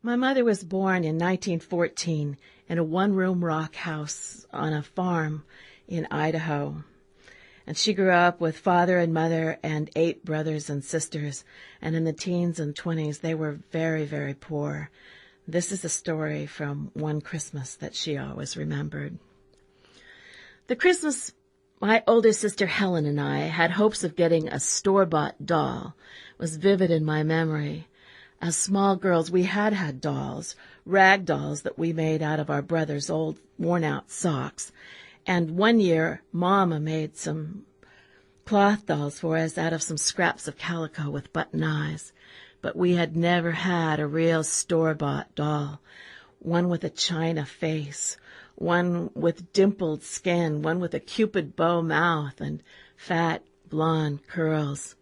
My mother was born in 1914 in a one-room rock house on a farm in Idaho. And she grew up with father and mother and 8 brothers and sisters. And in the teens and 20s, they were very, very poor. This is a story from one Christmas that she always remembered. The Christmas my older sister Helen and I had hopes of getting a store-bought doll was vivid in my memory. As small girls, we had dolls, rag dolls that we made out of our brother's old worn-out socks. And one year, Mama made some cloth dolls for us out of some scraps of calico with button eyes. But we had never had a real store-bought doll, one with a china face, one with dimpled skin, one with a cupid bow mouth and fat blonde curls.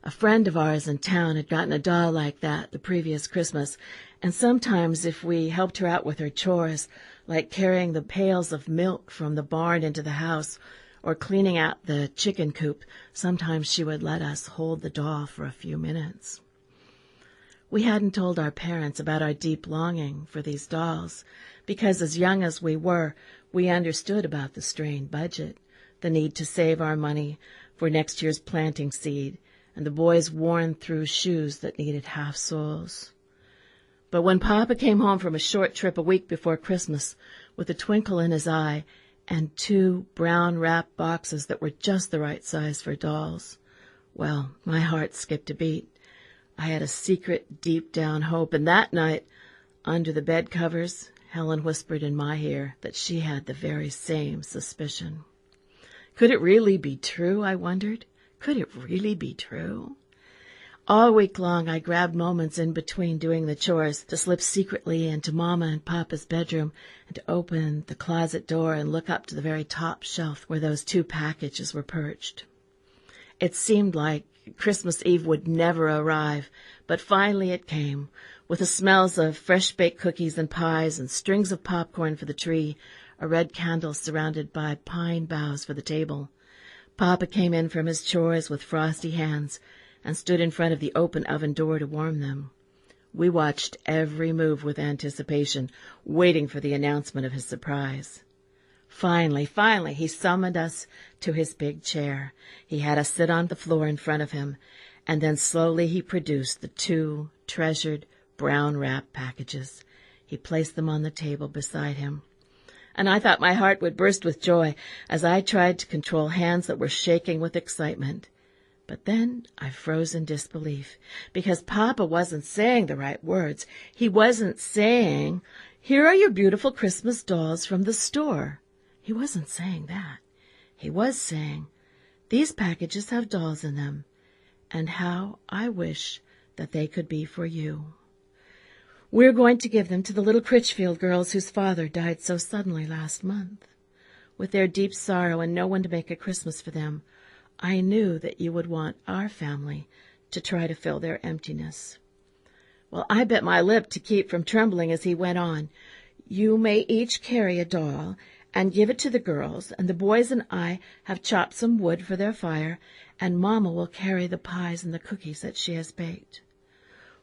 A friend of ours in town had gotten a doll like that the previous Christmas, and sometimes if we helped her out with her chores, like carrying the pails of milk from the barn into the house or cleaning out the chicken coop, sometimes she would let us hold the doll for a few minutes. We hadn't told our parents about our deep longing for these dolls, because as young as we were, we understood about the strained budget, the need to save our money for next year's planting seed, and the boys' worn-through shoes that needed half-soles. But when Papa came home from a short trip a week before Christmas with a twinkle in his eye and 2 brown wrap boxes that were just the right size for dolls, well, my heart skipped a beat. I had a secret, deep-down hope, and that night, under the bed covers, Helen whispered in my ear that she had the very same suspicion. Could it really be true, I wondered? Could it really be true? All week long, I grabbed moments in between doing the chores to slip secretly into Mama and Papa's bedroom and to open the closet door and look up to the very top shelf where those 2 packages were perched. It seemed like Christmas Eve would never arrive, but finally it came, with the smells of fresh-baked cookies and pies and strings of popcorn for the tree, a red candle surrounded by pine boughs for the table. Papa came in from his chores with frosty hands and stood in front of the open oven door to warm them. We watched every move with anticipation, waiting for the announcement of his surprise. Finally, he summoned us to his big chair. He had us sit on the floor in front of him, and then slowly he produced the 2 treasured brown wrap packages. He placed them on the table beside him. And I thought my heart would burst with joy as I tried to control hands that were shaking with excitement. But then I froze in disbelief, because Papa wasn't saying the right words. He wasn't saying, "Here are your beautiful Christmas dolls from the store." He wasn't saying that. He was saying, "These packages have dolls in them, and how I wish that they could be for you. We're going to give them to the little Critchfield girls whose father died so suddenly last month. With their deep sorrow and no one to make a Christmas for them, I knew that you would want our family to try to fill their emptiness." Well, I bit my lip to keep from trembling as he went on. "You may each carry a doll and give it to the girls, and the boys and I have chopped some wood for their fire, and Mama will carry the pies and the cookies that she has baked."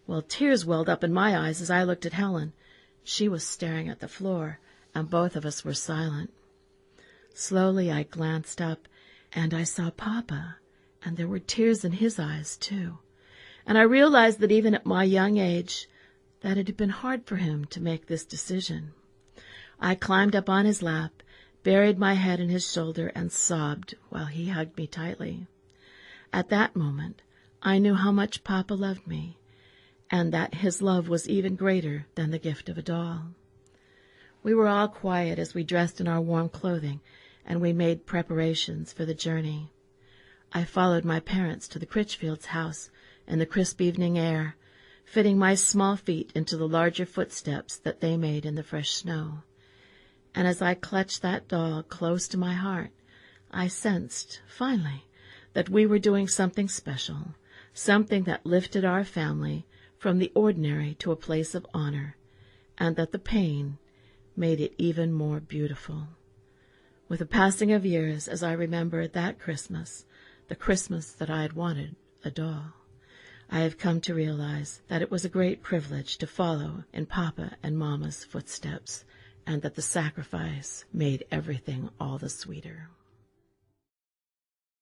Well, tears welled up in my eyes as I looked at Helen. She was staring at the floor, and both of us were silent. Slowly I glanced up, and I saw Papa, and there were tears in his eyes, too. And I realized that even at my young age, that it had been hard for him to make this decision. I climbed up on his lap, buried my head in his shoulder, and sobbed while he hugged me tightly. At that moment, I knew how much Papa loved me, and that his love was even greater than the gift of a doll. We were all quiet as we dressed in our warm clothing, and we made preparations for the journey. I followed my parents to the Critchfields' house in the crisp evening air, fitting my small feet into the larger footsteps that they made in the fresh snow. And as I clutched that doll close to my heart, I sensed, finally, that we were doing something special, something that lifted our family from the ordinary to a place of honor, and that the pain made it even more beautiful. With the passing of years, as I remembered that Christmas, the Christmas that I had wanted a doll, I have come to realize that it was a great privilege to follow in Papa and Mama's footsteps, and that the sacrifice made everything all the sweeter.